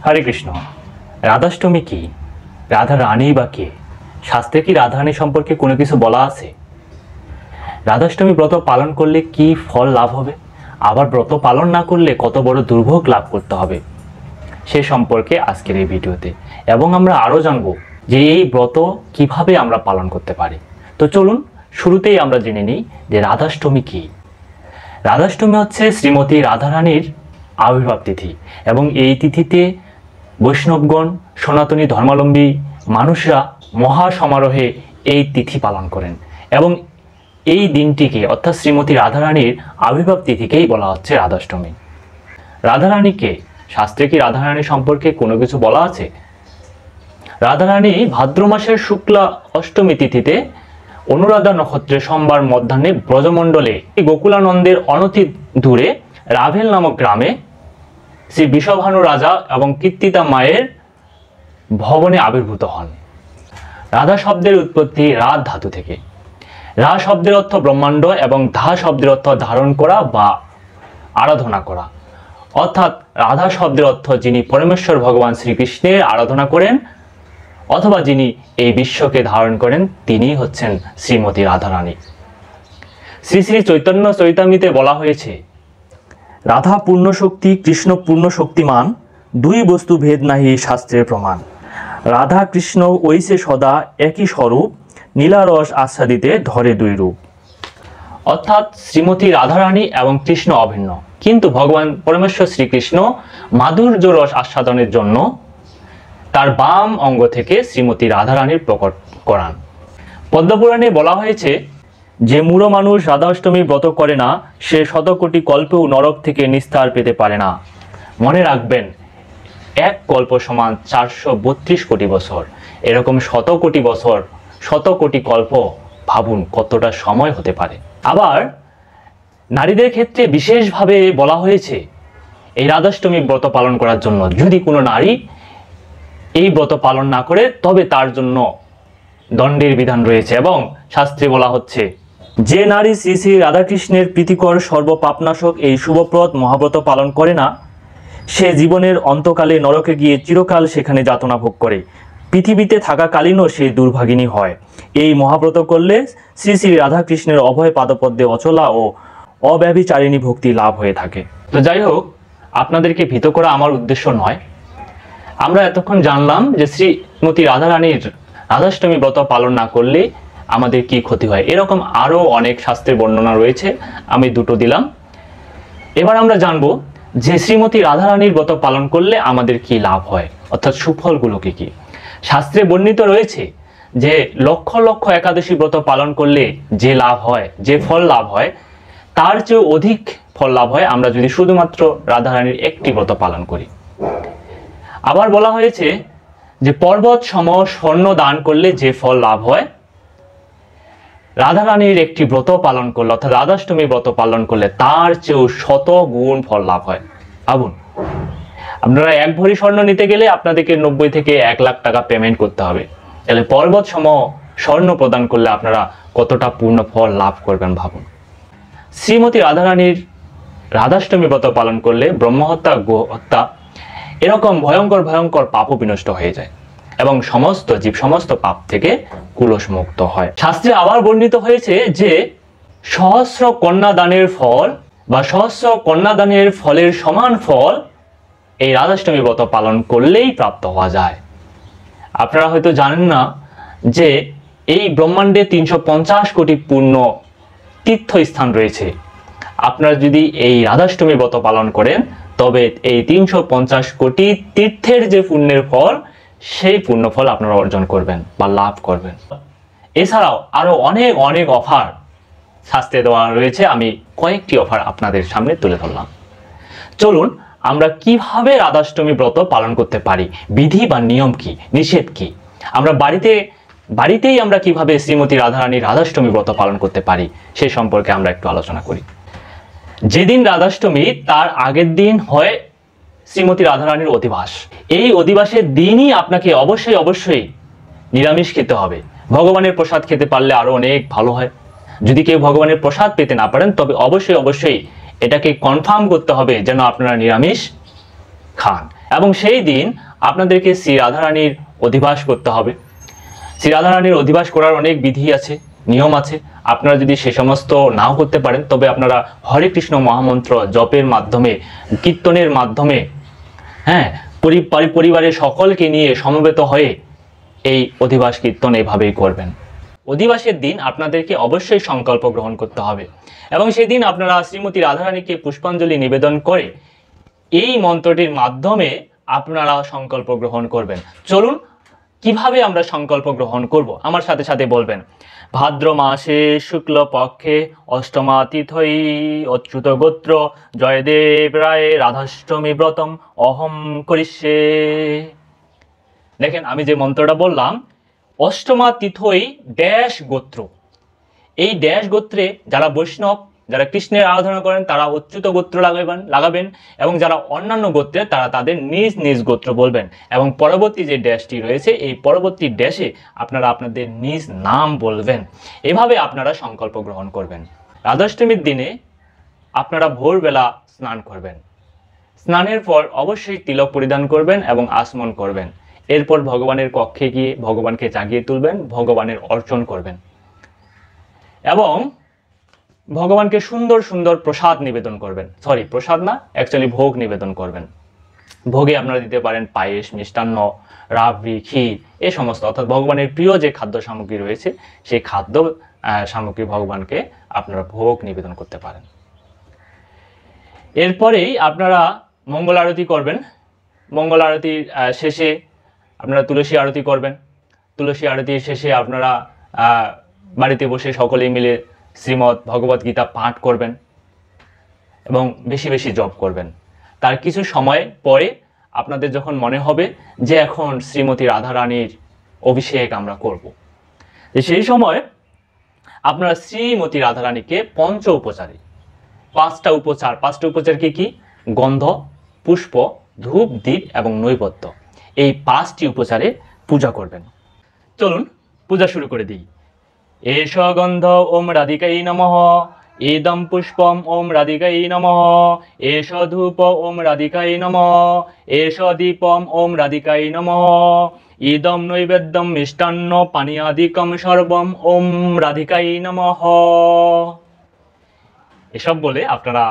হরে কৃষ্ণ। রাধাষ্টমী কি? রাধা রানী বা কে? শাস্ত্রে কি রাধা রানী সম্পর্কে কোনো কিছু বলা আছে? রাধাষ্টমী ব্রত পালন করলে কি ফল লাভ হবে, আবার ব্রত পালন না করলে কত বড় দুর্ভোগ লাভ করতে হবে, সে সম্পর্কে আজকের এই ভিডিওতে। এবং আমরা আরও জানব যে এই ব্রত কিভাবে আমরা পালন করতে পারি। তো চলুন শুরুতেই আমরা জেনে নিই যে রাধাষ্টমী কি। রাধাষ্টমী হচ্ছে শ্রীমতী রাধারানীর আবির্ভাব তিথি, এবং এই তিথিতে বৈষ্ণবগণ, সনাতনী ধর্মাবলম্বী মানুষরা মহা সমারোহে এই তিথি পালন করেন, এবং এই দিনটিকে অর্থাৎ শ্রীমতী রাধারানীর আবির্ভাব তিথিকেই বলা হচ্ছে রাধাষ্টমী। রাধারানীকে শাস্ত্রে কি রাধারানী সম্পর্কে কোনো কিছু বলা আছে? রাধারানী ভাদ্র মাসের শুক্লা অষ্টমী তিথিতে অনুরাধা নক্ষত্রে সোমবার মধ্যাহ্নে ব্রজমণ্ডলে গোকুলানন্দের অনতি দূরে রাভেল নামক গ্রামে শ্রী বিষভানু রাজা এবং কীর্তিতা মায়ের ভবনে আবির্ভূত হন। রাধা শব্দের উৎপত্তি রাধ ধাতু থেকে। রা শব্দের অর্থ ব্রহ্মাণ্ড এবং ধা শব্দের অর্থ ধারণ করা বা আরাধনা করা, অর্থাৎ রাধা শব্দের অর্থ যিনি পরমেশ্বর ভগবান শ্রীকৃষ্ণের আরাধনা করেন অথবা যিনি এই বিশ্বকে ধারণ করেন, তিনি হচ্ছেন শ্রীমতী রাধারানী। শ্রী শ্রী চৈতন্য চৈতামৃতে বলা হয়েছে, রাধা পূর্ণ শক্তি, কৃষ্ণ পূর্ণ শক্তিমান, দুই বস্তু ভেদ নাহি শাস্ত্রের প্রমাণ। রাধা কৃষ্ণ ঐসে সদা একই স্বরূপ, নীলারস আস্বাদিতে ধরে দুই রূপ। অর্থাৎ শ্রীমতী রাধারানী এবং কৃষ্ণ অভিন্ন, কিন্তু ভগবান পরমেশ্বর শ্রীকৃষ্ণ মাধুর্য রস আস্বাদনের জন্য তার বাম অঙ্গ থেকে শ্রীমতী রাধারানীর প্রকট করান। পদ্মপুরাণে বলা হয়েছে, যে মূঢ় মানুষ রাধাষ্টমী ব্রত করে না, সে শতকোটি কল্পেও নরক থেকে নিস্তার পেতে পারে না। মনে রাখবেন, এক কল্প সমান 432 কোটি বছর। এরকম শত কোটি বছর, শত কোটি কল্প, ভাবুন কতটা সময় হতে পারে। আবার নারীদের ক্ষেত্রে বিশেষভাবে বলা হয়েছে এই রাধাষ্টমী ব্রত পালন করার জন্য। যদি কোনো নারী এই ব্রত পালন না করে তবে তার জন্য দণ্ডের বিধান রয়েছে, এবং শাস্ত্রে বলা হচ্ছে, যে নারী শ্রী শ্রী রাধাকৃষ্ণের প্রীতিকর সর্বপাপনাশক এই শুভপ্রদ মহাব্রত পালন করে না, সে জীবনের অন্তকালে নরকে গিয়ে চিরকাল সেখানে যাতনা ভোগ করে, পৃথিবীতে থাকাকালীনও সে দুর্ভাগিনী হয়। এই মহাব্রত করলে শ্রী শ্রী রাধাকৃষ্ণের অভয় পাদপদ্মে অচলা ও অব্যভিচারিণী ভক্তি লাভ হয়ে থাকে। তো যাই হোক, আপনাদেরকে ভীত করা আমার উদ্দেশ্য নয়। আমরা এতক্ষণ জানলাম যে শ্রীমতী রাধারানীর রাধাষ্টমী ব্রত পালন না করলে আমাদের কি ক্ষতি হয়। এরকম আরও অনেক শাস্ত্রের বর্ণনা রয়েছে, আমি দুটো দিলাম। এবার আমরা জানবো যে শ্রীমতী রাধারানীর ব্রত পালন করলে আমাদের কি লাভ হয়, অর্থাৎ সুফলগুলো কি কি। শাস্ত্রে বর্ণিত রয়েছে যে লক্ষ লক্ষ একাদশী ব্রত পালন করলে যে লাভ হয়, যে ফল লাভ হয়, তার চেয়েও অধিক ফল লাভ হয় আমরা যদি শুধুমাত্র রাধারানীর একটি ব্রত পালন করি। আবার বলা হয়েছে যে পর্বত সম স্বর্ণ দান করলে যে ফল লাভ হয়, রাধারানীর একটি ব্রত পালন করলে অর্থাৎ রাধাষ্টমী ব্রত পালন করলে তার চেয়েও 100 গুণ ফল লাভ হয়। ভাবুন, আপনারা 1 ভরি স্বর্ণ নিতে গেলে আপনাদেরকে 90 থেকে 1 লাখ টাকা পেমেন্ট করতে হবে। তাহলে পর্বত সম স্বর্ণ প্রদান করলে আপনারা কতটা পূর্ণ ফল লাভ করবেন ভাবুন। শ্রীমতী রাধারানীর রাধাষ্টমী ব্রত পালন করলে ব্রহ্মহত্যা, গোহত্যা এরকম ভয়ঙ্কর ভয়ঙ্কর পাপও বিনষ্ট হয়ে যায়, এবং সমস্ত জীব সমস্ত পাপ থেকে কুলস মুক্ত হয়। শাস্ত্রে আবার বর্ণিত হয়েছে যে সহস্র কন্যাদানের ফল বা সহস্র কন্যাদানের ফলের সমান ফল এই রাধাষ্টমী ব্রত পালন করলেই প্রাপ্ত হওয়া যায়। আপনারা হয়তো জানেন না যে এই ব্রহ্মাণ্ডে 350 কোটি পূর্ণ তীর্থস্থান রয়েছে। আপনারা যদি এই রাধাষ্টমী ব্রত পালন করেন তবে এই 350 কোটি তীর্থের যে পুণ্যের ফল, সেই পুণ্য ফল আপনারা অর্জন করবেন বা লাভ করবেন। এছাড়াও আরো অনেক অনেক অফার শাস্ত্রে দেওয়া রয়েছে, আমি কয়েকটি অফার আপনাদের সামনে তুলে ধরলাম। চলুন আমরা কিভাবে রাধাষ্টমী ব্রত পালন করতে পারি, বিধি বা নিয়ম কি, নিষেধ কি, আমরা বাড়িতেই আমরা কিভাবে শ্রীমতী রাধারানীর রাধাষ্টমী ব্রত পালন করতে পারি সে সম্পর্কে আমরা একটু আলোচনা করি। যেদিন রাধাষ্টমী তার আগের দিন হয় শ্রীমতী রাধারানীর অধিবাস। এই অধিবাসের দিনই আপনাকে অবশ্যই নিরামিষ খেতে হবে। ভগবানের প্রসাদ খেতে পারলে আরো অনেক ভালো হয়। যদি কেউ ভগবানের প্রসাদ পেতে না পারেন তবে অবশ্যই এটাকে কনফার্ম করতে হবে যেন আপনারা নিরামিষ খান। এবং সেই দিন আপনাদেরকে শ্রী রাধারানীর অধিবাস করতে হবে। শ্রী রাধারানীর অধিবাস করার অনেক বিধি আছে, নিয়ম আছে। আপনারা যদি সে সমস্ত নাও করতে পারেন, তবে আপনারা হরে কৃষ্ণ মহামন্ত্র জপের মাধ্যমে, কীর্তনের মাধ্যমে, হ্যাঁ, পরিবারের সকলকে নিয়ে সমবেত হয়ে এই অধিবাস কীর্তন এভাবেই করবেন। অধিবাসের দিন আপনাদেরকে অবশ্যই সংকল্প গ্রহণ করতে হবে এবং সেদিন আপনারা শ্রীমতী রাধারানীকে পুষ্পাঞ্জলি নিবেদন করে এই মন্ত্রটির মাধ্যমে আপনারা সংকল্প গ্রহণ করবেন। চলুন কিভাবে আমরা সংকল্প গ্রহণ করব আমার সাথে সাথে বলবেন। ভাদ্র মাসে শুক্ল পক্ষে অষ্টমা তিথৈ অচ্যুত গোত্র জয়দেব রায় রাধাষ্টমী ব্রতম অহম করিষ্যে। দেখেন, আমি যে মন্ত্রটা বললাম, অষ্টমা তিথৈ ড্যাশ গোত্র, এই ড্যাশ গোত্রে যারা বৈষ্ণব, যারা কৃষ্ণের আরাধনা করেন তারা অচ্যুত গোত্র লাগাবেন এবং যারা অন্যান্য গোত্রের তারা তাদের নিজ নিজ গোত্র বলবেন এবং পরবর্তী যে ড্যাশটি রয়েছে এই পরবর্তী ড্যাশে আপনারা আপনাদের নিজ নাম বলবেন। এভাবে আপনারা সংকল্প গ্রহণ করবেন। রাধাষ্টমীর দিনে আপনারা ভোরবেলা স্নান করবেন। স্নানের পর অবশ্যই তিলক পরিধান করবেন এবং আচমন করবেন। এরপর ভগবানের কক্ষে গিয়ে ভগবানকে জাগিয়ে তুলবেন, ভগবানের অর্চন করবেন এবং ভগবানকে সুন্দর সুন্দর প্রসাদ নিবেদন করবেন। সরি, প্রসাদ না, অ্যাকচুয়ালি ভোগ নিবেদন করবেন। ভোগে আপনারা দিতে পারেন পায়েস, মিষ্টান্ন, রাবড়ি, ক্ষীর, এ সমস্ত, অর্থাৎ ভগবানের প্রিয় যে খাদ্য সামগ্রী রয়েছে সেই খাদ্য সামগ্রী ভগবানকে আপনারা ভোগ নিবেদন করতে পারেন। এরপরেই আপনারা মঙ্গল আরতি করবেন। মঙ্গল আরতির শেষে আপনারা তুলসী আরতি করবেন। তুলসী আরতির শেষে আপনারা বাড়িতে বসে সকলেই মিলে শ্রীমদ্ ভগবত গীতা পাঠ করবেন এবং বেশি বেশি জপ করবেন। তার কিছু সময় পরে আপনাদের যখন মনে হবে যে এখন শ্রীমতী রাধারানীর অভিষেক আমরা করব, সেই সময় আপনারা শ্রীমতী রাধারানীকে পঞ্চ উপচারে পাঁচটা উপচার কি? গন্ধ, পুষ্প, ধূপ, দীপ এবং নৈবেদ্য, এই 5টি উপচারে পূজা করবেন। চলুন পূজা শুরু করে দিই। এষ গন্ধ ওম রাধিকাই নমঃ, ইদম পুষ্পম ওম রাধিকাই নমঃ, এষ ধূপ ওম রাধিকাই নমঃ, এষ দীপম ওম রাধিকাই নমঃ, ইদম নৈবেদ্যম মিষ্টান্ন পানীয়াদিকম সর্বম ওম রাধিকাই নমঃ। এসব বলে আপনারা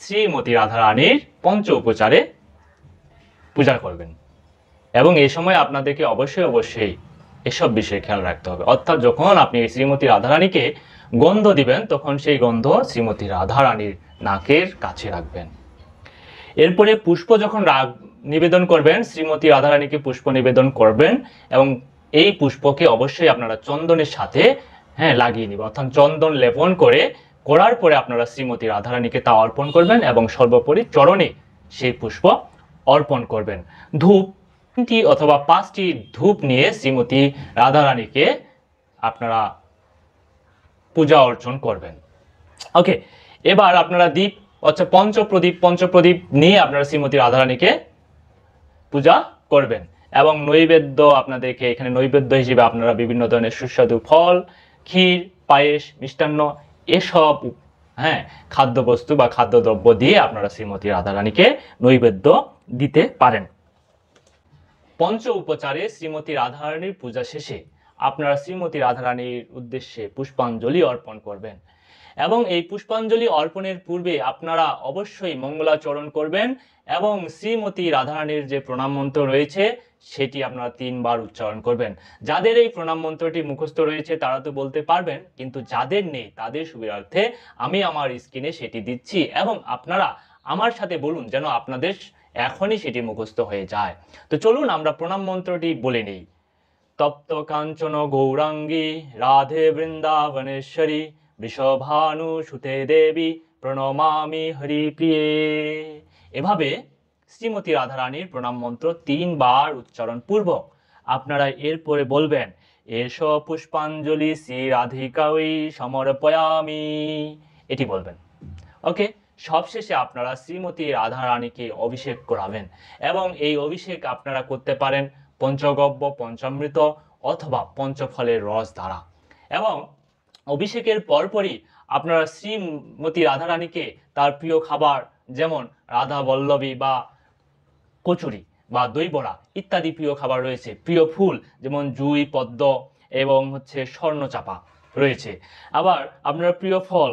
শ্রীমতী রাধারানীর পঞ্চ উপচারে পূজা করবেন এবং এই সময় আপনাদেরকে অবশ্যই এসব বিষয়ে খেয়াল রাখতে হবে। অর্থাৎ যখন আপনি শ্রীমতী রাধারানীকে গন্ধ দিবেন তখন সেই গন্ধ শ্রীমতী রাধারানীর নাকের কাছে রাখবেন। এরপরে পুষ্প যখন নিবেদন করবেন, শ্রীমতী রাধারানীকে পুষ্প নিবেদন করবেন এবং এই পুষ্পকে অবশ্যই আপনারা চন্দনের সাথে লাগিয়ে নেবেন, অর্থাৎ চন্দন লেপন করার পরে আপনারা শ্রীমতী রাধারানীকে তা অর্পণ করবেন এবং সর্বোপরি চরণে সেই পুষ্প অর্পণ করবেন। ধূপ 3টি অথবা 5টি ধূপ নিয়ে শ্রীমতী রাধারানীকে আপনারা পূজা অর্চন করবেন। ওকে, এবার আপনারা দীপ অর্থাৎ পঞ্চপ্রদীপ নিয়ে আপনারা শ্রীমতী রাধারানীকে পূজা করবেন এবং নৈবেদ্য আপনাদেরকে এখানে নৈবেদ্য হিসেবে আপনারা বিভিন্ন ধরনের সুস্বাদু ফল, ক্ষীর, পায়েস, মিষ্টান্ন এসব খাদ্যবস্তু বা খাদ্যদ্রব্য দিয়ে আপনারা শ্রীমতী রাধারানীকে নৈবেদ্য দিতে পারেন। পঞ্চ উপচারে শ্রীমতী রাধারানীর পূজা শেষে আপনারা শ্রীমতী রাধারানীর উদ্দেশ্যে পুষ্পাঞ্জলি অর্পণ করবেন এবং এই পুষ্পাঞ্জলি অর্পণের পূর্বে আপনারা অবশ্যই মঙ্গলাচরণ করবেন এবং শ্রীমতী রাধারানীর যে প্রণাম মন্ত্র রয়েছে সেটি আপনারা 3 বার উচ্চারণ করবেন। যাদের এই প্রণাম মন্ত্রটি মুখস্থ রয়েছে তারা তো বলতে পারবেন, কিন্তু যাদের নেই তাদের সুবিধার্থে আমি আমার স্ক্রিনে সেটি দিচ্ছি এবং আপনারা আমার সাথে বলুন যেন আপনাদের এখনই সেটি মুখস্থ হয়ে যায়। তো চলুন আমরা প্রণাম মন্ত্রটি বলে নেই। তপ্ত কাঞ্চন গৌরাঙ্গী রাধে বৃন্দাবনেশ্বরী বৃষভানু সুতে দেবী প্রণমামি হরিপ্রিয়ে। এভাবে শ্রীমতী রাধারানীর প্রণাম মন্ত্র 3 বার উচ্চারণ পূর্বক আপনারা এরপরে বলবেন, এষ পুষ্পাঞ্জলি শ্রী রাধিকাই সমর্পয়ামি, এটি বলবেন। ওকে, সবশেষে আপনারা শ্রীমতী রাধারানীকে অভিষেক করাবেন এবং এই অভিষেক আপনারা করতে পারেন পঞ্চগব্য, পঞ্চামৃত অথবা পঞ্চফলের রস দ্বারা এবং অভিষেকের পরপরই আপনারা শ্রীমতী রাধারানীকে তার প্রিয় খাবার যেমন রাধা বল্লভী বা কচুরি বা দই বড়া ইত্যাদি প্রিয় খাবার রয়েছে। প্রিয় ফুল যেমন জুই, পদ্ম এবং স্বর্ণচাপা রয়েছে। আবার আপনার প্রিয় ফল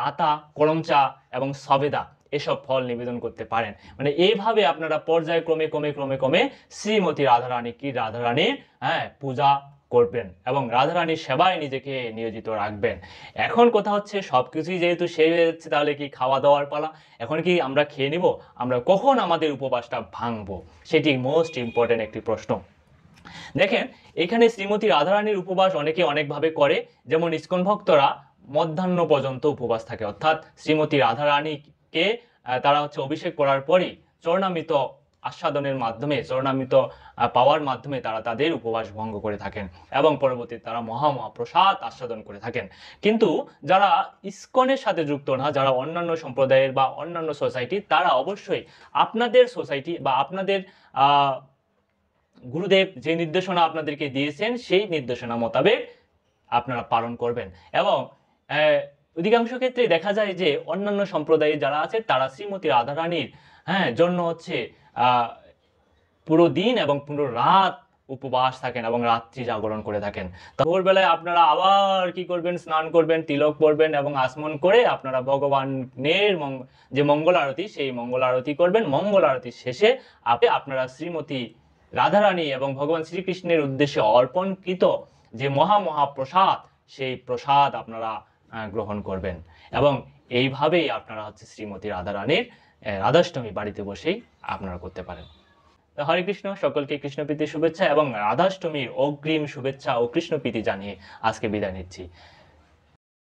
আতা, করমচা এবং সবেদা এসব ফল নিবেদন করতে পারেন। মানে এইভাবে আপনারা পর্যায়ক্রমে ক্রমে ক্রমে ক্রমে শ্রীমতী রাধারানীর পূজা করবেন এবং রাধারানীর সেবায় নিজেকে নিয়োজিত রাখবেন। এখন কথা হচ্ছে সবকিছুই যেহেতু শেষ হয়ে যাচ্ছে, তাহলে কি খাওয়া দাওয়ার পালা? এখন কি আমরা খেয়ে নিব? আমরা কখন আমাদের উপবাসটা ভাঙবো? সেটি মোস্ট ইম্পর্টেন্ট একটি প্রশ্ন। দেখেন, এখানে শ্রীমতী রাধারানীর উপবাস অনেকে অনেকভাবে করে। যেমন ইসকন ভক্তরা মধ্যাহ্ন পর্যন্ত উপবাস থাকে, অর্থাৎ শ্রীমতী রাধারানীকে তারা অভিষেক করার পরই চরণামৃত আস্বাদনের মাধ্যমে, চরণামৃত পাওয়ার মাধ্যমে তারা তাদের উপবাস ভঙ্গ করে থাকেন এবং পরবর্তীতে তারা মহাপ্রসাদ আস্বাদন করে থাকেন। কিন্তু যারা ইসকনের সাথে যুক্ত না, যারা অন্যান্য সম্প্রদায়ের বা অন্যান্য সোসাইটি, তারা অবশ্যই আপনাদের সোসাইটি বা আপনাদের গুরুদেব যে নির্দেশনা আপনাদেরকে দিয়েছেন সেই নির্দেশনা মোতাবেক আপনারা পালন করবেন। এবং অধিকাংশ ক্ষেত্রে দেখা যায় যে অন্যান্য সম্প্রদায়ে যারা আছে তারা শ্রীমতী রাধারানীর জন্য পুরো দিন এবং পুরো রাত উপবাস থাকেন এবং রাত্রি জাগরণ করে থাকেন। ভোরবেলায় আপনারা আবার কি করবেন? স্নান করবেন, তিলক পরবেন এবং আচমন করে আপনারা ভগবানের যে মঙ্গল আরতি, সেই মঙ্গল আরতি করবেন। মঙ্গল আরতি শেষে আপনারা শ্রীমতী রাধারানী এবং ভগবান শ্রীকৃষ্ণের উদ্দেশ্যে অর্পণকৃত যে মহাপ্রসাদ, সেই প্রসাদ আপনারা গ্রহণ করবেন। এবং এইভাবেই আপনারা শ্রীমতী রাধারানীর রাধাষ্টমী বাড়িতে বসেই আপনারা করতে পারেন। হরে কৃষ্ণ, সকলকে কৃষ্ণপ্রীতি শুভেচ্ছা এবং রাধাষ্টমীর অগ্রিম শুভেচ্ছা ও কৃষ্ণপ্রীতি জানিয়ে আজকে বিদায় নিচ্ছি।